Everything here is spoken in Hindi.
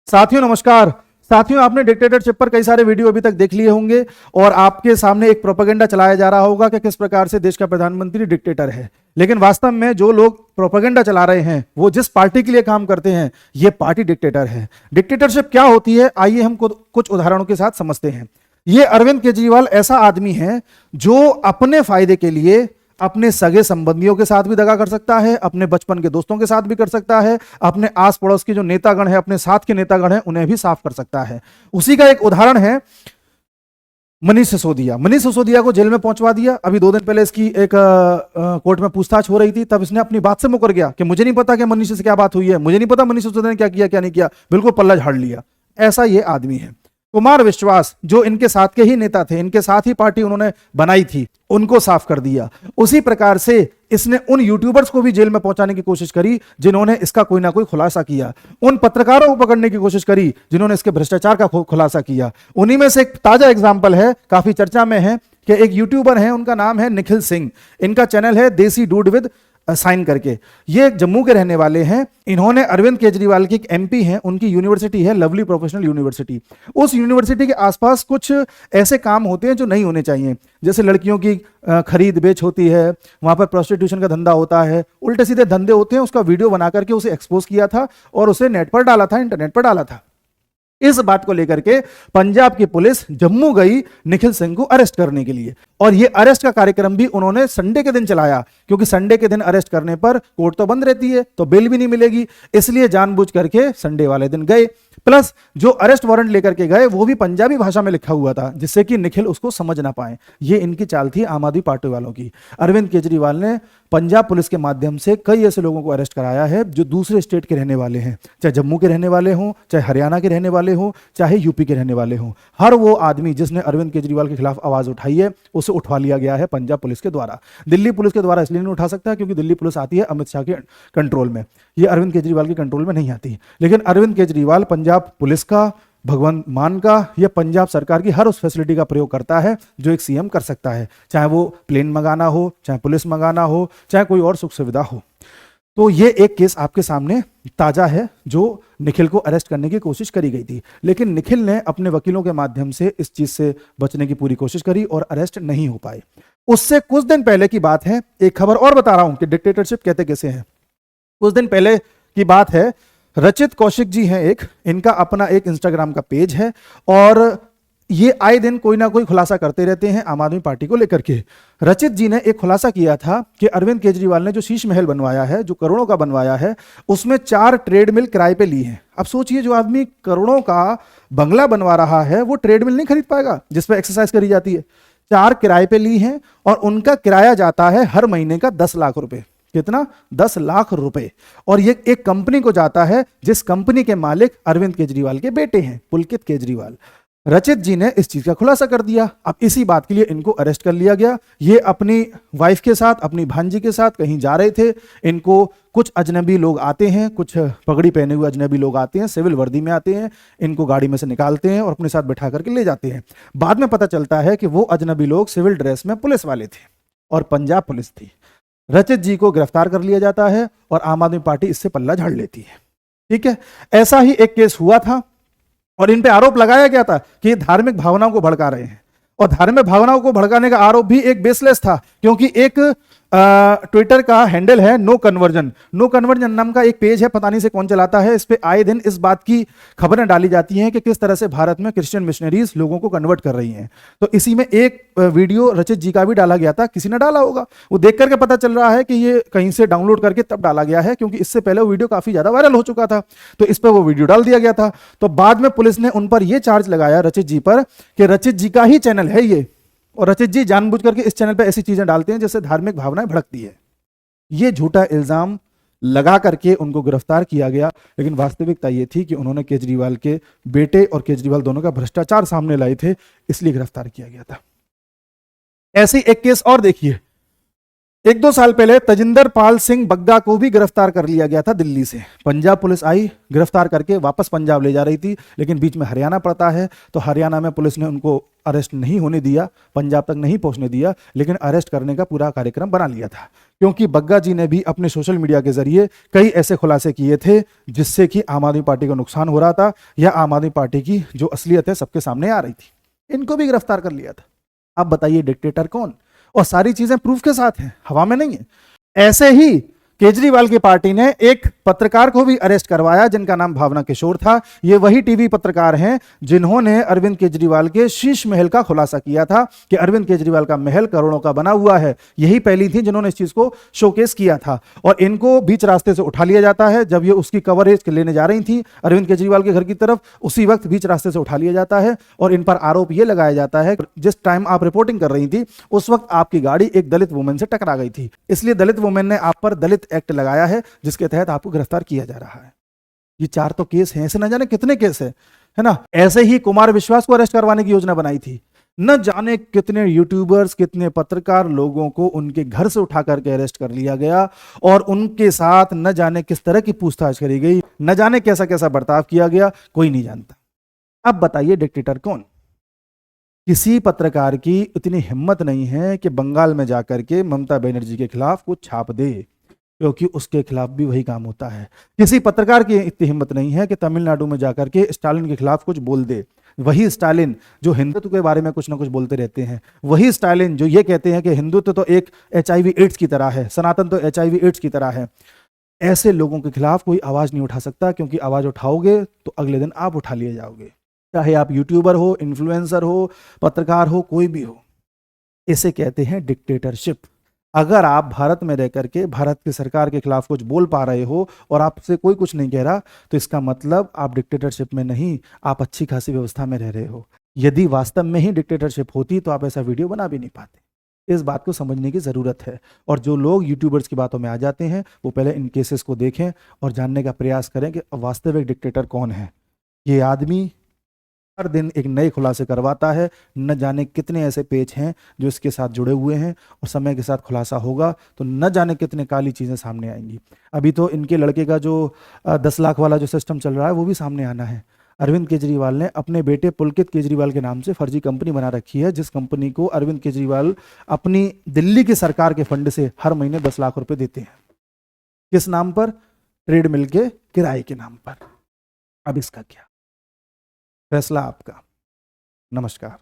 साथियों नमस्कार। साथियों, आपने डिक्टेटरशिप पर कई सारे वीडियो अभी तक देख लिए होंगे और आपके सामने एक प्रोपेगेंडा चलाया जा रहा होगा कि किस प्रकार से देश का प्रधानमंत्री डिक्टेटर है। लेकिन वास्तव में जो लोग प्रोपेगेंडा चला रहे हैं वो जिस पार्टी के लिए काम करते हैं, ये पार्टी डिक्टेटर है। डिक्टेटरशिप क्या होती है, आइए हम कुछ उदाहरणों के साथ समझते हैं। ये अरविंद केजरीवाल ऐसा आदमी है जो अपने फायदे के लिए अपने सगे संबंधियों के साथ भी दगा कर सकता है, अपने बचपन के दोस्तों के साथ भी कर सकता है, अपने आस पड़ोस के जो नेतागण है, अपने साथ के नेतागण हैं, उन्हें भी साफ कर सकता है। उसी का एक उदाहरण है मनीष सिसोदिया। मनीष सिसोदिया को जेल में पहुंचवा दिया। अभी 2 दिन पहले इसकी एक कोर्ट में पूछताछ हो रही थी, तब इसने अपनी बात से मुकर गया कि मुझे नहीं पता कि मनीष से क्या बात हुई है, मुझे नहीं पता मनीष सिसोदिया ने क्या किया क्या नहीं किया, बिल्कुल पल्ला झाड़ लिया। ऐसा ये आदमी है। कुमार विश्वास जो इनके साथ के ही नेता थे, इनके साथ ही पार्टी उन्होंने बनाई थी, उनको साफ कर दिया। उसी प्रकार से इसने उन यूट्यूबर्स को भी जेल में पहुंचाने की कोशिश करी जिन्होंने इसका कोई ना कोई खुलासा किया, उन पत्रकारों को पकड़ने की कोशिश करी जिन्होंने इसके भ्रष्टाचार का खुलासा किया। उन्हीं में से एक ताजा एग्जाम्पल है, काफी चर्चा में है, कि एक यूट्यूबर है, उनका नाम है निखिल सिंह। इनका चैनल है देसी डूड विद साइन करके। ये जम्मू के रहने वाले हैं। इन्होंने अरविंद केजरीवाल की एक एमपी हैं, उनकी यूनिवर्सिटी है लवली प्रोफेशनल यूनिवर्सिटी। उस यूनिवर्सिटी के आसपास कुछ ऐसे काम होते हैं जो नहीं होने चाहिए, जैसे लड़कियों की खरीद बेच होती है, वहां पर प्रोस्टिट्यूशन का धंधा होता है, उल्टे सीधे धंधे होते हैं। उसका वीडियो बना करके उसे एक्सपोज किया था और उसे नेट पर डाला था, इंटरनेट पर डाला था। इस बात को लेकर के पंजाब की पुलिस जम्मू गई निखिल सिंह को अरेस्ट करने के लिए, और यह अरेस्ट का कार्यक्रम भी उन्होंने संडे के दिन चलाया, क्योंकि संडे के दिन अरेस्ट करने पर कोर्ट तो बंद रहती है, तो बेल भी नहीं मिलेगी, इसलिए जानबूझ करके संडे वाले दिन गए। प्लस जो अरेस्ट वारंट लेकर के गए वो भी पंजाबी भाषा में लिखा हुआ था, जिससे कि निखिल उसको समझ ना पाए। ये इनकी चाल थी आम आदमी पार्टी वालों की। अरविंद केजरीवाल ने पंजाब पुलिस के माध्यम से कई ऐसे लोगों को अरेस्ट कराया है जो दूसरे स्टेट के रहने वाले हैं, चाहे जम्मू के रहने वाले हों, चाहे हरियाणा के रहने वाले हों, चाहे यूपी के रहने वाले हों। हर वो आदमी जिसने अरविंद केजरीवाल के खिलाफ आवाज उठाई है उसे उठवा लिया गया है पंजाब पुलिस के द्वारा। दिल्ली पुलिस के द्वारा इसलिए नहीं उठा सकता क्योंकि दिल्ली पुलिस आती है अमित शाह के कंट्रोल में, ये अरविंद केजरीवाल के कंट्रोल में नहीं आती। लेकिन अरविंद केजरीवाल पंजाब पुलिस का, भगवंत मान का या पंजाब सरकार की हर उस फैसिलिटी का प्रयोग करता है जो एक सीएम कर सकता है, चाहे वो प्लेन मंगाना हो, चाहे पुलिस मंगाना हो, चाहे कोई और सुख सुविधा हो। तो ये एक केस आपके सामने ताजा है जो निखिल को अरेस्ट करने की कोशिश करी गई थी, लेकिन निखिल ने अपने वकीलों के माध्यम से इस चीज से बचने की पूरी कोशिश करी और अरेस्ट नहीं हो पाए। उससे कुछ दिन पहले की बात है, एक खबर और बता रहा हूं कि डिक्टेटरशिप कहते कैसे हैं। कुछ दिन पहले की बात है, रचित कौशिक जी हैं एक, इनका अपना एक इंस्टाग्राम का पेज है और ये आए दिन कोई ना कोई खुलासा करते रहते हैं आम आदमी पार्टी को लेकर के। रचित जी ने एक खुलासा किया था कि अरविंद केजरीवाल ने जो शीश महल बनवाया है, जो करोड़ों का बनवाया है, उसमें 4 ट्रेडमिल किराए पे ली है। अब सोचिए, जो आदमी करोड़ों का बंगला बनवा रहा है वो ट्रेडमिल नहीं खरीद पाएगा जिस पर एक्सरसाइज करी जाती है। 4 किराए पे ली है और उनका किराया जाता है हर महीने का 10 लाख रुपए। कितना? 10 लाख रुपए। और ये एक कंपनी को जाता है जिस कंपनी के मालिक अरविंद केजरीवाल के बेटे हैं, पुलकित केजरीवाल। रचित जी ने इस चीज का खुलासा कर दिया। अब इसी बात के लिए इनको अरेस्ट कर लिया गया। ये अपनी वाइफ के साथ, अपनी भांजी के साथ कहीं जा रहे थे। इनको कुछ अजनबी लोग आते हैं, कुछ पगड़ी पहने हुए अजनबी लोग आते हैं, सिविल वर्दी में आते हैं, इनको गाड़ी में से निकालते हैं और अपने साथ बैठा करके ले जाते हैं। बाद में पता चलता है कि वो अजनबी लोग सिविल ड्रेस में पुलिस वाले थे और पंजाब पुलिस थी। रचित जी को गिरफ्तार कर लिया जाता है और आम आदमी पार्टी इससे पल्ला झाड़ लेती है। ठीक है, ऐसा ही एक केस हुआ था और इन पे आरोप लगाया गया था कि ये धार्मिक भावनाओं को भड़का रहे हैं, और धार्मिक भावनाओं को भड़काने का आरोप भी एक बेसलेस था, क्योंकि एक ट्विटर का हैंडल है नो कन्वर्जन। नो कन्वर्जन नाम का एक पेज है, पता नहीं से कौन चलाता है। इस पे आए दिन इस बात की खबरें डाली जाती हैं कि किस तरह से भारत में क्रिश्चियन मिशनरीज लोगों को कन्वर्ट कर रही हैं। तो इसी में एक वीडियो रचित जी का भी डाला गया था, किसी ने डाला होगा, वो देख करके पता चल रहा है कि ये कहीं से डाउनलोड करके तब डाला गया है, क्योंकि इससे पहले वो वीडियो काफी ज्यादा वायरल हो चुका था। तो इस पर वो वीडियो डाल दिया गया था। तो बाद में पुलिस ने उन पर यह चार्ज लगाया रचित जी पर कि रचित जी का ही चैनल है ये, और रचित जी जानबूझ करके इस चैनल पे ऐसी चीजें डालते हैं जिससे धार्मिक भावनाएं भड़कती है। ये झूठा इल्जाम लगा करके उनको गिरफ्तार किया गया, लेकिन वास्तविकता ये थी कि उन्होंने केजरीवाल के बेटे और केजरीवाल दोनों का भ्रष्टाचार सामने लाए थे, इसलिए गिरफ्तार किया गया था। ऐसे एक केस और देखिए, 1-2 साल पहले तजिंदर पाल सिंह बग्गा को भी गिरफ्तार कर लिया गया था दिल्ली से। पंजाब पुलिस आई, गिरफ्तार करके वापस पंजाब ले जा रही थी, लेकिन बीच में हरियाणा पड़ता है, तो हरियाणा में पुलिस ने उनको अरेस्ट नहीं होने दिया, पंजाब तक नहीं पहुंचने दिया, लेकिन अरेस्ट करने का पूरा कार्यक्रम बना लिया था, क्योंकि बग्गा जी ने भी अपने सोशल मीडिया के जरिए कई ऐसे खुलासे किए थे जिससे कि आम आदमी पार्टी को नुकसान हो रहा था, या आम आदमी पार्टी की जो असलियत है सबके सामने आ रही थी। इनको भी गिरफ्तार कर लिया था। अब बताइए डिक्टेटर कौन? और सारी चीजें प्रूफ के साथ हैं, हवा में नहीं है। ऐसे ही केजरीवाल की पार्टी ने एक पत्रकार को भी अरेस्ट करवाया जिनका नाम भावना किशोर था। ये वही टीवी पत्रकार हैं जिन्होंने अरविंद केजरीवाल के शीश महल का खुलासा किया था कि अरविंद केजरीवाल का महल करोड़ों का बना हुआ है। यही पहली थी जिन्होंने इस चीज को शोकेस किया था, और इनको बीच रास्ते से उठा लिया जाता है। जब ये उसकी कवरेज लेने जा रही थी अरविंद केजरीवाल के घर की तरफ, उसी वक्त बीच रास्ते से उठा लिया जाता है और इन पर आरोप यह लगाया जाता है जिस टाइम आप रिपोर्टिंग कर रही थी उस वक्त आपकी गाड़ी एक दलित वुमेन से टकरा गई थी, इसलिए दलित वुमेन ने आप पर दलित एक्ट लगाया है जिसके तहत आपको गिरफ्तार किया जा रहा है। ये 4 तो केस हैं, ऐसे न जाने कितने केस है ना। ऐसे ही कुमार विश्वास को अरेस्ट करवाने की योजना बनाई थी। न जाने कितने यूट्यूबर्स, कितने पत्रकार लोगों को उनके घर से उठा करके अरेस्ट कर लिया गया और उनके साथ न जाने किस तरह की पूछताछ करी गई, न जाने कैसा कैसा बर्ताव किया गया, कोई नहीं जानता। अब बताइए डिक्टेटर कौन? किसी पत्रकार की इतनी हिम्मत नहीं है कि बंगाल में जाकर के ममता बनर्जी के खिलाफ कुछ छाप दे, क्योंकि उसके खिलाफ भी वही काम होता है। किसी पत्रकार की इतनी हिम्मत नहीं है कि तमिलनाडु में जाकर के स्टालिन के खिलाफ कुछ बोल दे। वही स्टालिन जो हिंदुत्व के बारे में कुछ ना कुछ बोलते रहते हैं, वही स्टालिन जो ये कहते हैं कि हिंदुत्व तो एक HIV एड्स की तरह है, सनातन तो HIV एड्स की तरह है। ऐसे लोगों के खिलाफ कोई आवाज नहीं उठा सकता, क्योंकि आवाज उठाओगे तो अगले दिन आप उठा लिए जाओगे, चाहे आप यूट्यूबर हो, इन्फ्लुएंसर हो, पत्रकार हो, कोई भी हो। इसे कहते हैं डिक्टेटरशिप। अगर आप भारत में रह करके भारत की सरकार के खिलाफ कुछ बोल पा रहे हो और आपसे कोई कुछ नहीं कह रहा, तो इसका मतलब आप डिक्टेटरशिप में नहीं, आप अच्छी खासी व्यवस्था में रह रहे हो। यदि वास्तव में ही डिक्टेटरशिप होती तो आप ऐसा वीडियो बना भी नहीं पाते। इस बात को समझने की ज़रूरत है। और जो लोग यूट्यूबर्स की बातों में आ जाते हैं वो पहले इन केसेस को देखें और जानने का प्रयास करें कि वास्तविक डिक्टेटर कौन है। ये आदमी हर दिन एक नए खुलासे करवाता है, न जाने कितने ऐसे पेज हैं जो इसके साथ जुड़े हुए हैं, और समय के साथ खुलासा होगा तो न जाने कितने काली चीज़ें सामने आएंगी। अभी तो इनके लड़के का जो 10 लाख वाला जो सिस्टम चल रहा है वो भी सामने आना है। अरविंद केजरीवाल ने अपने बेटे पुलकित केजरीवाल के नाम से फर्जी कंपनी बना रखी है, जिस कंपनी को अरविंद केजरीवाल अपनी दिल्ली की सरकार के फंड से हर महीने 10 लाख रुपए देते हैं। किस नाम पर? ट्रेड मिल के किराए के नाम पर। अब इसका क्या? फैसला आपका। नमस्कार।